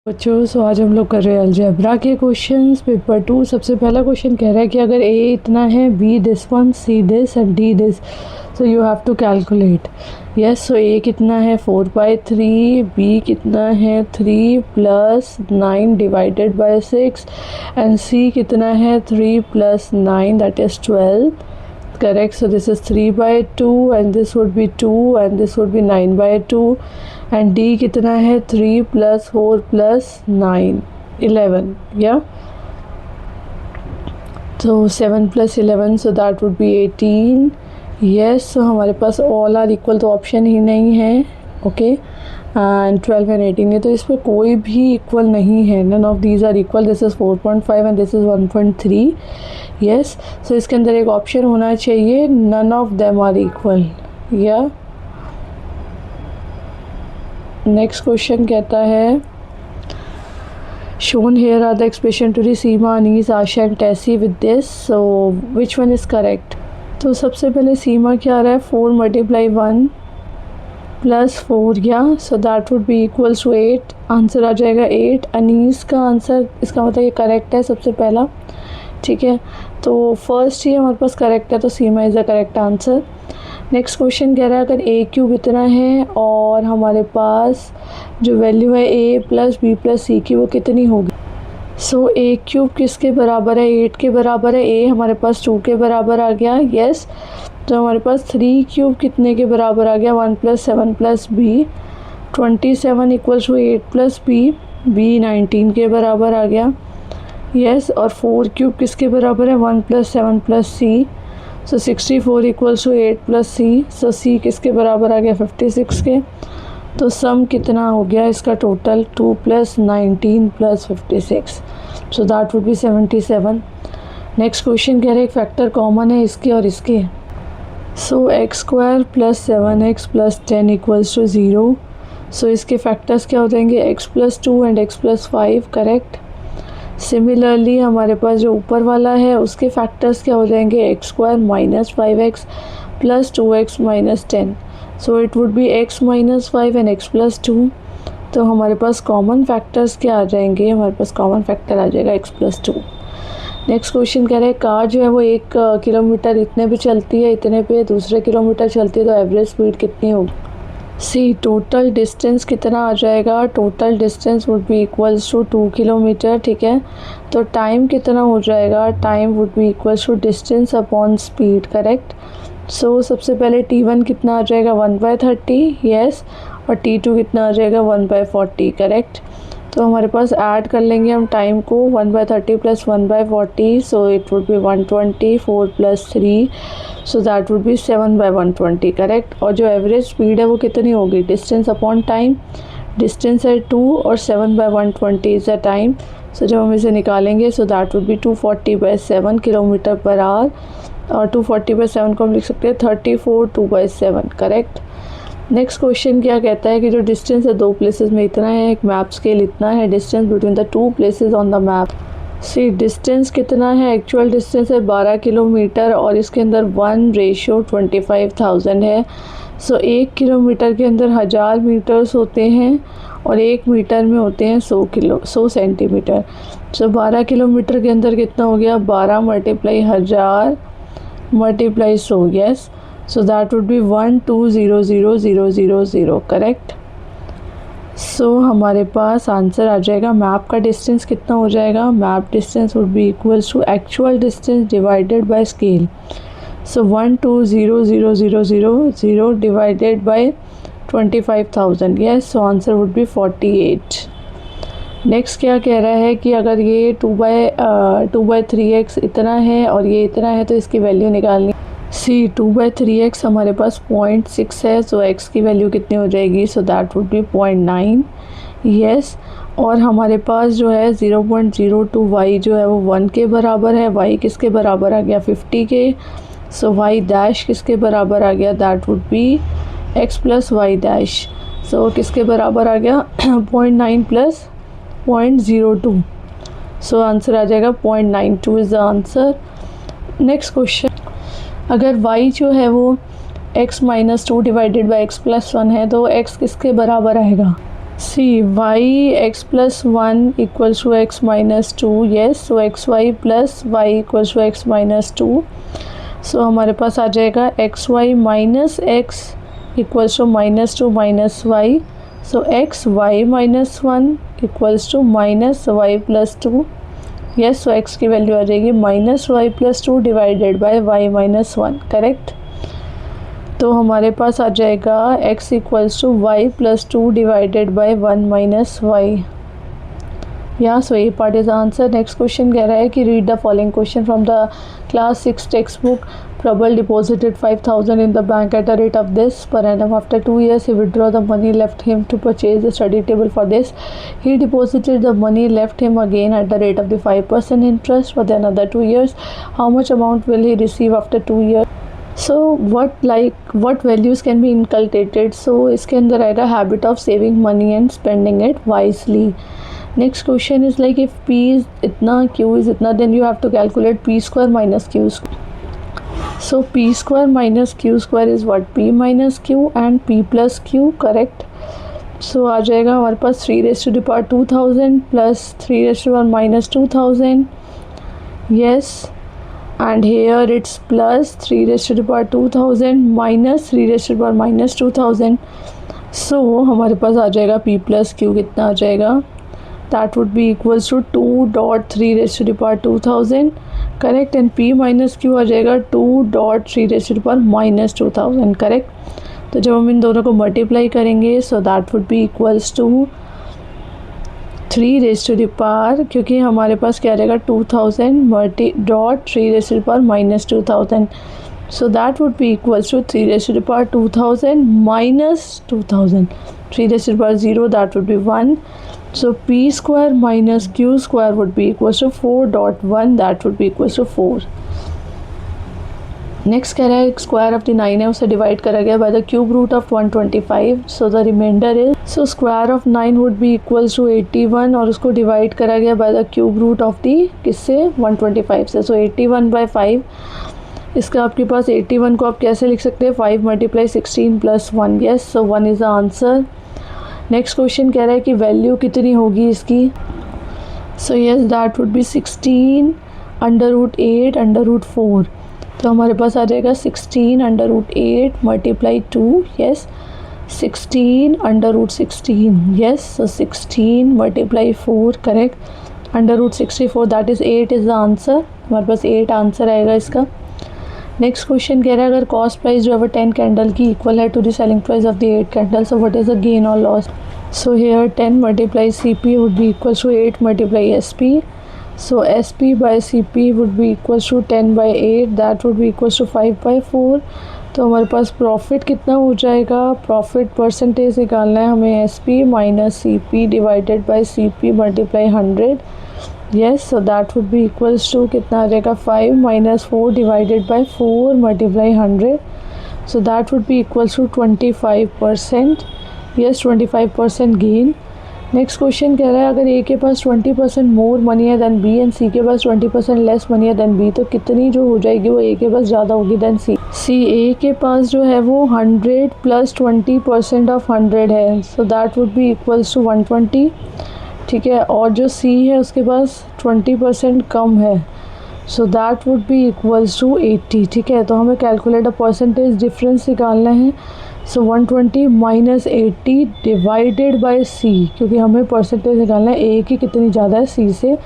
बच्चों सो आज हम लोग कर रहे हैं अलजेब्रा के क्वेश्चंस पेपर 2। सबसे पहला क्वेश्चन कह रहा है कि अगर ए इतना है, B this one, C this and D this, so you have to calculate. Yes, so A कितना है 4/3, बी कितना है 3 + 9 डिवाइडेड बाय 6 एंड सी कितना है 3 + 9 that is 12। Correct, so this is 3/2 and this would be 2 and this would be 9/2 and D कितना है 3 + 4 + 9 11, yeah, so 7 + 11 so that would be 18। yes, so हमारे पास all are equal तो option ही नहीं है। Okay, and 12 and 18 है तो इस पर कोई भी इक्वल नहीं है। None of these are equal. This is 4.5 and this is 1.3। Yes, so इसके अंदर एक ऑप्शन होना चाहिए none of them are equal. या नेक्स्ट क्वेश्चन कहता है shown here are the expression to the Seema, Anis, Asha and Tessie with this, so which one is correct? तो सबसे पहले सीमा क्या आ रहा है 4 × 1 + 4, या so that would be equals to 8। Answer आ जाएगा 8। अनीस का आंसर, इसका मतलब ये करेक्ट है सबसे पहला, ठीक है, तो फर्स्ट ही हमारे पास करेक्ट है तो Seema is the correct answer. Next question कह रहा है अगर a³ इतना है और हमारे पास जो वैल्यू है a + b + c की वो कितनी होगी। सो a³ किसके बराबर है 8 के बराबर है। a हमारे पास 2 के बराबर आ गया। यस, तो हमारे पास 3³ कितने के बराबर आ गया 1 + 7 + b 27 = 8 + b, b 19 के बराबर आ गया। यस, और 4³ किसके बराबर है 1 + 7 + c, सो 64 = 8 + c, सो c किसके बराबर आ गया 56 के। तो सम कितना हो गया इसका total 2 + 19 + 56, so that would B 77। Next question कह रहे हैं एक फैक्टर कॉमन है इसके और इसके। सो x² + 7x + 10 = 0। सो इसके फैक्टर्स क्या हो जाएंगे x + 2 and x + 5, correct. Similarly हमारे पास जो ऊपर वाला है उसके फैक्टर्स क्या हो जाएंगे x² - 5x + 2x - 10, so it would be x - 5 and x + 2। तो हमारे पास कॉमन फैक्टर्स क्या आ जाएंगे, हमारे पास कॉमन फैक्टर आ जाएगा x + 2। नेक्स्ट क्वेश्चन कह रहे हैं कार जो है वो 1 किलोमीटर इतने पे चलती है, इतने पे दूसरे किलोमीटर चलती है, तो एवरेज स्पीड कितनी होगी। सी टोटल डिस्टेंस कितना आ जाएगा, total distance would be equals to 2 kilometre, ठीक है। तो टाइम कितना हो जाएगा, time would be equals to distance upon speed, correct. So सबसे पहले t1 कितना आ जाएगा 1/30, यस, और t2 कितना आ जाएगा 1/40, करेक्ट। तो हमारे पास ऐड कर लेंगे हम टाइम को 1/30 + 1/40, so it would be 120, 4 + 3, so that would B 7/120, correct. और जो एवरेज स्पीड है वो कितनी होगी, डिस्टेंस अपॉन टाइम, डिस्टेंस है 2 और 7/120 इज़ द टाइम। सो जब हम इसे निकालेंगे सो दैट वुड बी 240/7 km/h, और 240/7 को हम लिख सकते हैं 34 2/7, करेक्ट। नेक्स्ट क्वेश्चन क्या कहता है कि जो डिस्टेंस है दो प्लेसेस में इतना है, एक मैप स्केल इतना है, distance between the 2 places on the map. See distance कितना है, एक्चुअल डिस्टेंस है 12 किलोमीटर और इसके अंदर 1:25,000 है। सो 1 किलोमीटर के अंदर 1000 मीटर्स होते हैं और 1 मीटर में होते हैं 100 सेंटीमीटर। सो 12 किलोमीटर के अंदर कितना हो गया 12 × 1000 × 100, yes, so that would be 1200000, correct. So हमारे पास आंसर आ जाएगा मैप का डिस्टेंस कितना हो जाएगा, map distance would be equals to actual distance divided by scale. So 1200000 divided by 25,000, yes, so answer would be 48। Next क्या कह रहा है कि अगर ये 2/3x इतना है और ये इतना है तो इसकी वैल्यू निकालनी। सी 2/3x हमारे पास 0.6 है, सो x की वैल्यू कितनी हो जाएगी, सो दैट वुड बी 0.9, यस। और हमारे पास जो है 0.02 y जो है वो 1 के बराबर है, y किसके बराबर आ गया 50 के, सो y' किसके बराबर आ गया, that would B x + y', सो किसके बराबर आ गया 0.9 + 0.02, सो आंसर आ जाएगा 0.92 is the answer. Next question, अगर y जो है वो x - 2 डिवाइडेड बाई x + 1 है तो x किसके बराबर आएगा। See, y x plus 1 equals to x minus 2. Yes, so xy plus y equals to x minus 2. So हमारे पास आ जाएगा xy minus x equals to minus 2 minus y. So xy minus 1 equals to minus y plus 2. Yes, so x की value आ जाएगी minus y plus 2 divided by y minus 1. Correct. तो हमारे पास आ जाएगा x equals to y plus 2 divided by 1 minus y. Yeah so ये part is answer. Next question कह रहा है कि read the following question from the class 6 text book. Prabal deposited 5,000 in the bank at a rate of this per annum. After 2 years, he withdrew the money left him to purchase a study table. For this, he deposited the money left him again at the rate of the 5% interest for the another 2 years. How much amount will he receive after 2 years? So what values can be inculcated? So इसके अंदर आएगा habit of saving money and spending it wisely. Next question is like if P is इतना Q is इतना, then you have to calculate P square minus Q square. So P square minus Q square is what? P minus Q and P plus Q. Correct. So आ जाएगा हमारे पास 3 raised to the power 2000 plus 3 raised to the power minus 2000. Yes. And here it's plus 3 raised to the power 2000 minus 3 raised to the power minus 2000. So हमारे पास आ जाएगा P plus Q कितना आ जाएगा? That would be equals to 2 dot 3 raised to the power 2000. Correct. And P minus Q आ जाएगा 2 dot 3 raised to the power minus 2000. Correct. तो जब हम इन दोनों को मल्टीप्लाई करेंगे so that would be equals to 3 raised to the power, क्योंकि हमारे पास क्या रहेगा 2000 dot 3 raised to the power minus 2000. So that would be equals to 3 raised to the power 2000 minus 2000. 3 raised to the power 0, that would be 1. So P square minus Q square would be equals to 4 dot 1, that would be equals to 4. Next कह रहा है square of the 9 है उसे divide करा गया by the cube root of 125. So the remainder is, so square of 9 would be equals to 81 और उसको divide करा गया by the cube root of the किससे 125 से. So 81 by 5. इसका आपके पास 81 को आप कैसे लिख सकते हैं 5 multiply 16 plus 1. Yes, so 1 is the answer. Next question कह रहा है कि वैल्यू कितनी होगी इसकी. So yes, that would be 16 under root 8 under root 4. तो हमारे पास आ जाएगा 16 under root 8 multiply 2. Yes, 16 under root 16. Yes, so 16 multiply 4. Correct. Under root 64, that is 8 is the answer. हमारे पास 8 आंसर आएगा इसका. नेक्स्ट क्वेश्चन कह रहा है अगर कॉस्ट प्राइस जो है वो 10 कैंडल की इक्वल है to the selling price of the 8 candle, so what is the gain और loss. So here 10 multiply CP would be equal to 8 multiply SP. So SP by CP would be equals to 10 by 8, that would be equals to 5 by 4. तो हमारे पास profit कितना हो जाएगा, profit percentage निकालना है हमें SP minus CP divided by CP multiply 100. Yes, so that would be equals to कितना आ जाएगा 5 minus 4 divided by 4 multiply 100. So that would be equals to 25%. Yes, 25% gain. Next question कह रहा है अगर ए के पास 20% मोर मनी है देन बी एंड सी के पास 20% लेस मनी है देन बी, तो कितनी जो हो जाएगी वो ए के पास ज़्यादा होगी देन सी. सी ए के पास जो है वो 100 प्लस 20% ऑफ 100 है, so that would be equals to 120. ठीक है. और जो सी है उसके पास 20% कम है, so that would be equals to 80. ठीक है. तो हमें कैलकुलेट अ परसेंटेज डिफरेंस निकालना है. सो 120 माइनस 80 डिवाइडेड बाय सी, क्योंकि हमें परसेंटेज निकालना है ए की कितनी ज़्यादा है सी से.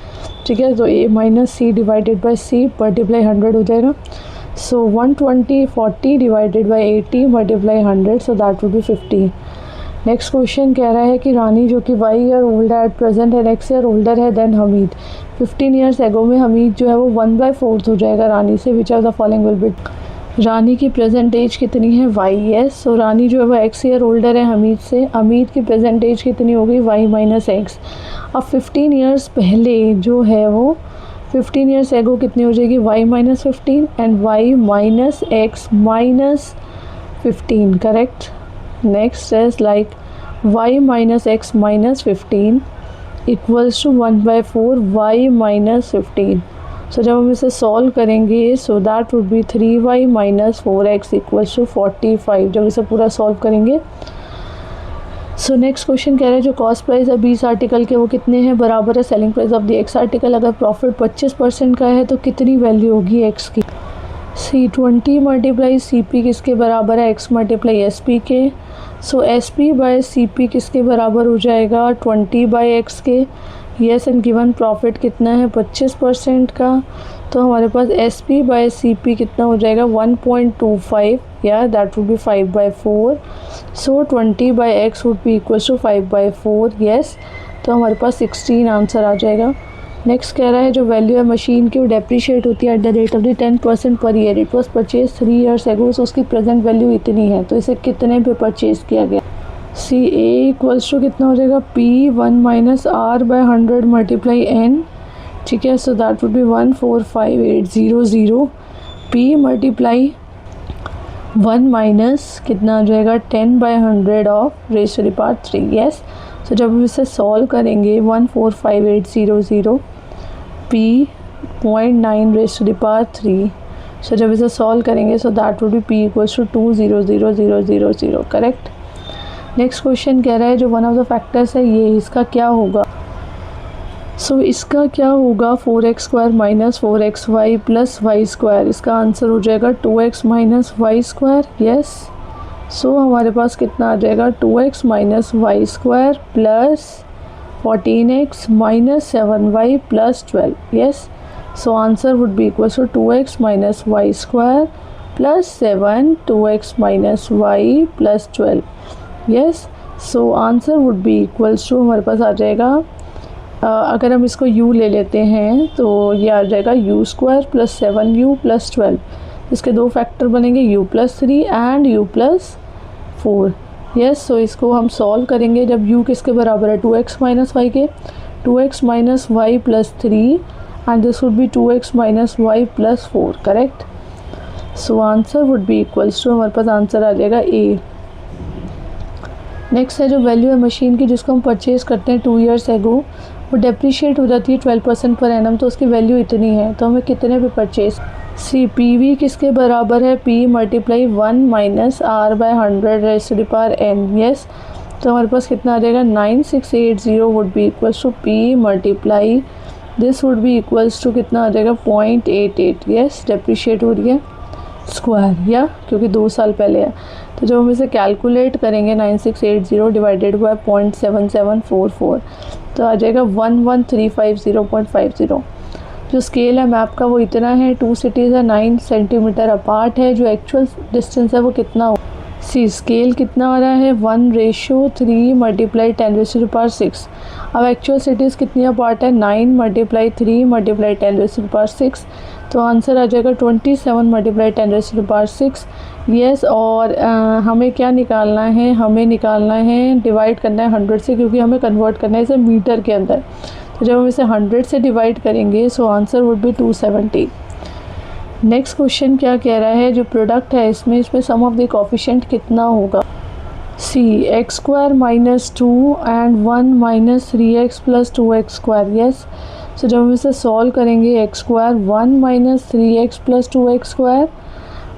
ठीक है. तो A minus C divided by C multiply 100 हो जाएगा. So 120 40 divided by 80 multiply 100, so that would be 50. Next question कह रहा है कि रानी जो कि 1 ईयर ओल्ड है एट प्रेजेंट है, नेक्स्ट ईयर ओल्डर है देन हमीद. 15 ईयर्स एगो में हमीद जो है वो 1/4 हो जाएगा रानी से. Which are the following will be. Rani की प्रेजेंट एज कितनी है y. एस, सो रानी जो है वो x ईयर ओल्डर है हमीद से. हमीद की प्रेजेंट एज कितनी होगी y माइनस एक्स. अब 15 ईयर्स पहले जो है वो 15 ईयर्स एगो कितनी हो जाएगी y minus 15 and y minus x minus 15. Correct. Next is like y minus x minus 15 equals to 1/4 y minus 15. So जब हम इसे सॉल्व करेंगे so that would be 3y minus 4x equals to 45. जब इसे पूरा सॉल्व करेंगे so next question कह रहा है जो कॉस्ट प्राइस है 20 आर्टिकल के वो कितने हैं, बराबर है selling price of the x article. अगर प्रॉफिट 25% का है तो कितनी वैल्यू होगी एक्स की। सी 20 मल्टीप्लाई सी पी किसके बराबर है, एक्स मल्टीप्लाई एस पी के। So S P by C P किसके बराबर हो जाएगा, 20 बाई एक्स के। येस, एंड गिवन प्रॉफिट कितना है 25% का, तो हमारे पास S P by C P कितना हो जाएगा 1.25, या that would be 5/4। So 20 by X would be equal to 5/4। Yes, तो हमारे पास 16 आंसर आ जाएगा। नेक्स्ट कह रहा है जो वैल्यू है मशीन की वो डेप्रीशिएट होती है at the rate of the 10% per year. It was purchase 3 years एगो, सो उसकी प्रेजेंट वैल्यू इतनी है, तो इसे कितने पे परचेज किया गया। सी ए इक्वल्स टू कितना हो जाएगा, P 1 minus R by 100 multiply N. ठीक है, so that would be 145800। P multiply 1 minus कितना आ जाएगा 10/100 of raise to the power 3। Yes, so जब हम इसे सॉल्व करेंगे 145800 P 0.9 raise to the power 3। So जब इसे सॉल्व करेंगे so that would be P equals to 200000, correct. Next question कह रहा है जो वन ऑफ द फैक्टर्स है ये, इसका क्या होगा। सो इसका क्या होगा 4x² minus 4xy plus y²। इसका आंसर हो जाएगा 2x minus y²। Yes, so हमारे पास कितना आ जाएगा 2x minus y² plus 14x minus 7y plus 12। Yes, so answer would be equal to 2x minus y² plus 7 2x minus y plus 12। Yes, so answer would be equals to हमारे पास आ जाएगा, अगर हम इसको u ले लेते हैं तो ये आ जाएगा u² प्लस 7u प्लस 12। इसके दो फैक्टर बनेंगे u plus 3 and u plus 4। Yes, so इसको हम सॉल्व करेंगे जब u किसके बराबर है 2x माइनस y के, 2x minus y plus 3 and this would be 2x minus y plus 4, correct. So answer would be equals to हमारे पास आंसर आ जाएगा a। नेक्स्ट है जो वैल्यू है मशीन की जिसको हम परचेज़ करते हैं 2 years एगो, वो डेप्रीशिएट हो जाती है 12% पर एनम, तो उसकी वैल्यू इतनी है, तो हमें कितने पे परचेज़। सी पी वी किसके बराबर है, p multiply 1 minus R by 100 raise to the power n। Yes, तो हमारे पास कितना आ जाएगा 9680 would be equals to p multiply this would be equals to कितना आ जाएगा 0.88। यस, डेप्रीशिएट हो रही है स्क्वायर, या क्योंकि 2 साल पहले है, तो जब हम इसे कैलकुलेट करेंगे 9680 डिवाइडेड बाय 0.7744 तो आ जाएगा 11350.50। जो स्केल है मैप का वो इतना है, 2 सिटीज़ है 9 सेंटीमीटर अपार्ट है, जो एक्चुअल डिस्टेंस है वो कितना हो। सी स्केल कितना आ रहा है 1:3 मल्टीप्लाई 10⁻⁶। अब एक्चुअल सिटीज़ कितनी अपार्ट है 9 मल्टीप्लाई 3 मल्टीप्लाई 10⁻⁶, तो आंसर आ जाएगा 27 मल्टीप्लाई 10⁻⁶। यस, और हमें क्या निकालना है, हमें निकालना है डिवाइड करना है 100 से, क्योंकि हमें कन्वर्ट करना है इसे मीटर के अंदर। तो जब हम इसे 100 से डिवाइड करेंगे so answer would B 270। Next question क्या कह रहा है, जो प्रोडक्ट है इसमें सम ऑफ द कोफिशिएंट कितना होगा। See x² minus 2 and 1 minus 3x plus 2x²। Yes, so जब हम इसे सॉल्व करेंगे x² 1 minus 3x plus 2x²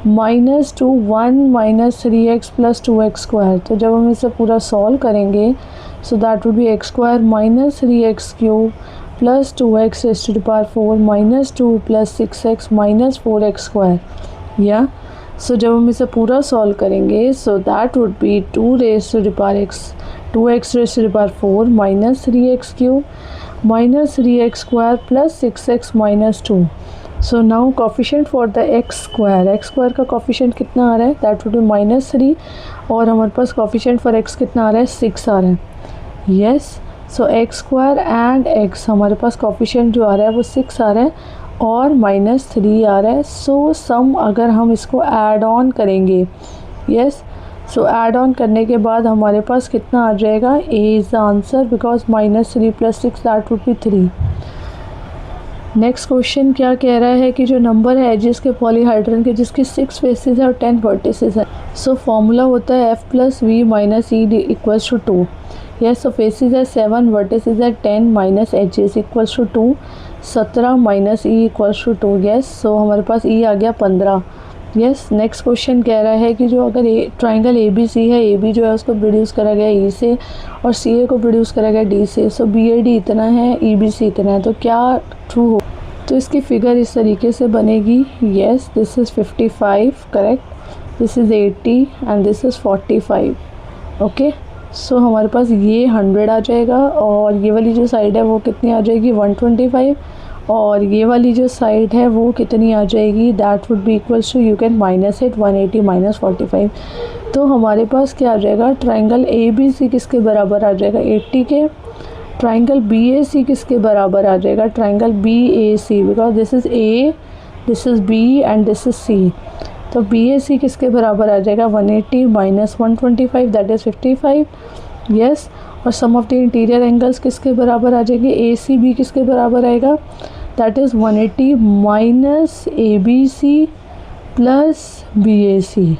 minus 2 1 minus 3x plus 2x², तो जब हम इसे पूरा सॉल्व करेंगे so that would be x² minus 3x³ plus 2x raise to the power 4 minus 2 plus 6x minus 4x²। या सो जब हम इसे पूरा सॉल्व करेंगे so that would be 2 raise to the power x 2x raise to the power 4 minus 3x³ minus 3x² plus 6x minus 2। So now coefficient for the x² का coefficient कितना आ रहा है, दैट वुड बी -3, और हमारे पास coefficient for x कितना आ रहा है 6 आ रहा है। Yes, so x² and x हमारे पास कोफिशिएंट जो आ रहा है वो 6 आ रहा है और -3 आ रहा है। सो सम अगर हम इसको ऐड ऑन करेंगे, यस, सो ऐड ऑन करने के बाद हमारे पास कितना आ जाएगा, a is the answer because -3 plus 6 that would B 3। Next question क्या कह रहा है कि जो नंबर है एजेस के पॉलीहाइड्रन के जिसकी 6 फेसेस है और 10 वर्टिसेस है, सो फॉर्मूला होता है f plus V minus E equals to 2। Yes, so faces है 7, वर्टिसेस है 10 minus edges equals to 2, 17 minus E equals to 2। Yes, so हमारे पास ई आ गया 15। यस। नेक्स्ट क्वेश्चन कह रहा है कि जो अगर ट्राइंगल ए बी सी है, ए बी जो है उसको प्रोड्यूस करा गया ई से और सी ए को प्रोड्यूस करा गया डी से, सो बी ए डी इतना है, ई बी सी इतना है, तो क्या ट्रू हो? तो इसकी फिगर इस तरीके से बनेगी। Yes, this is 55 correct, this is 80 and this is 45। Okay, so हमारे पास ये 100 आ जाएगा और ये वाली जो साइड है वो कितनी आ जाएगी 125, और ये वाली जो साइड है वो कितनी आ जाएगी, that would be equals to, you can minus it, 180 minus 45। तो हमारे पास क्या आ जाएगा, ट्राइंगल ए बी सी किसके बराबर आ जाएगा 80 के, ट्राइंगल बी ए सी किसके बराबर आ जाएगा, triangle B A C, because this is A, this is B and this is C. तो बी ए सी किसके बराबर आ जाएगा 180 माइनस 125 दैट इज़ 55। यस, और सम ऑफ द इंटीरियर एंगल्स किसके बराबर आ जाएंगे, ए सी बी किसके बराबर आएगा, that is 180 minus A B C plus B A C,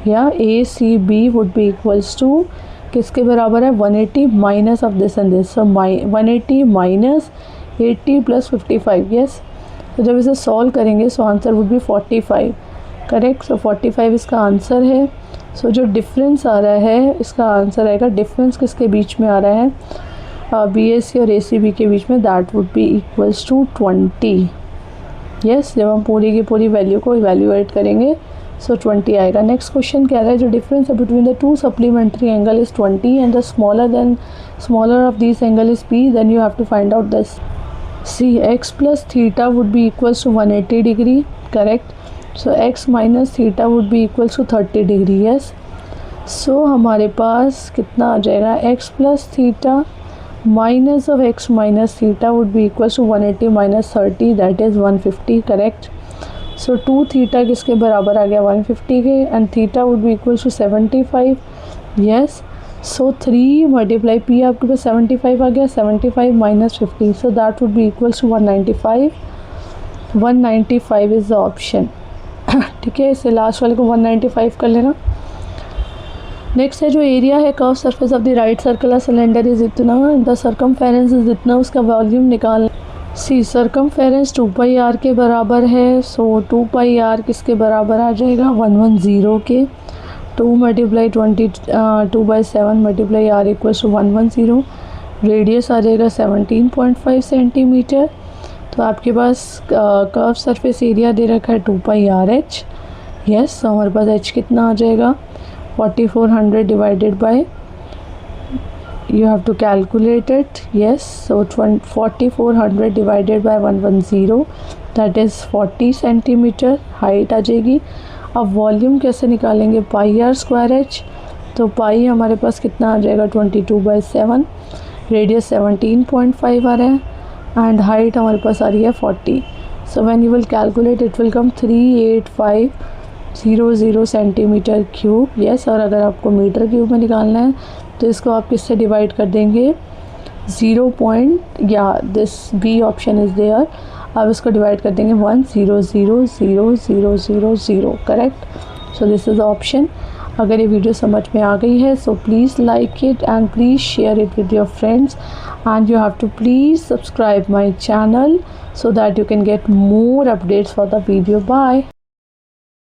या A C B would be equals to किसके बराबर है 180 minus of this and this, so 180 minus 80 plus 55। Yes, तो जब इसे सॉल्व करेंगे so answer would be 45 correct. So 45 इसका answer है। सो जो डिफरेंस आ रहा है इसका आंसर आएगा, डिफरेंस किसके बीच में आ रहा है बी एस सी और ए सी बी के बीच में, that would be equals to 20। Yes, जब हम पूरी की पूरी वैल्यू को इवैल्यूएट करेंगे सो 20 आएगा। नेक्स्ट क्वेश्चन कह रहा है जो difference between the two supplementary angle is 20 and the smaller of this angle is P, then you have to find out this. See X plus theta would be equals to 180 degree correct. So x minus theta would be equals to 30 degree. Yes, so हमारे पास कितना आ जाएगा, x plus theta minus of x minus theta would be equals to 180 minus 30 that is 150 correct. So 2 theta किसके बराबर आ गया 150 के, and theta would be equals to 75। Yes, so 3 multiply P आपके पास 75 आ गया, 75 minus 50, so that would be equals to 195। 195 is the option. ठीक है, इससे लास्ट वाले को 195 कर लेना। नेक्स्ट है जो एरिया है curve surface of the right circular cylinder is इतना, द सर्कमफेरेंस इज इतना, उसका वॉल्यूम निकालना। सी सर्कमफेरेंस 2 पाई आर के बराबर है, सो 2 पाई आर किसके बराबर आ जाएगा 110 के, 2 multiply 22/7 multiply R equals to 110, radius आ जाएगा 17.5 सेंटीमीटर। तो आपके पास कर्व सरफेस एरिया दे रखा है 2 पाई आर एच। यस, तो हमारे पास एच कितना आ जाएगा 4400 divided by, you have to calculate it. Yes, so 4400 divided by 110 that is 40 centimetre height आ जाएगी। अब वॉल्यूम कैसे निकालेंगे, पाई आर स्क्वायर एच, तो पाई हमारे पास कितना आ जाएगा 22/7, रेडियस 17.5 आ रहा है एंड हाइट हमारे पास आ रही है 40। So when you will calculate it will come 38500 centimetre cube. Yes, और अगर आपको मीटर क्यूब में निकालना है तो इसको आप किससे डिवाइड कर देंगे 0. Yeah this B option is there, आप इसको डिवाइड कर देंगे 1000000 correct. So this is the option. अगर ये वीडियो समझ में आ गई है so please like it and please share it with your friends and you have to please subscribe my channel so that you can get more updates for the video. Bye.